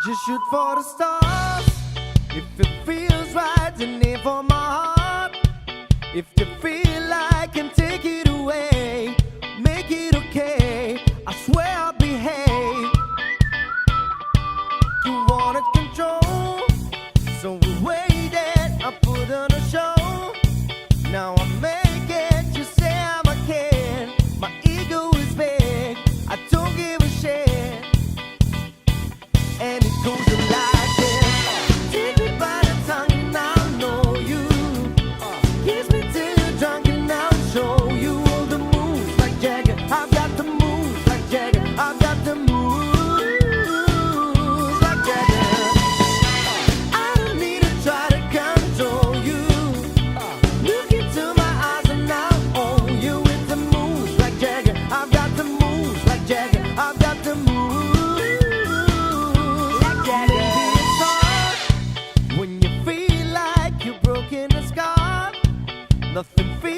Just shoot for the stars. If it feels right, then aim for my heart. If you feel like can take it away, make it okay. I swear I'll behave. You wanted control, so we waited. I put on a show. Now I make it. You say I'm a kid. My ego is big. I don't give a shit. And it goes like this. Take me by the tongue and I'll know you. Kiss me till you're drunk and I'll show you all the moves like Jagger. I've got the moves like Jagger. I've got the moves like Jagger. I don't need to try to control you. Look into my eyes and I'll own you with the moves like Jagger. I've got the moves like Jagger. I've got the moves. When you feel like you're broken and scarred, nothing feels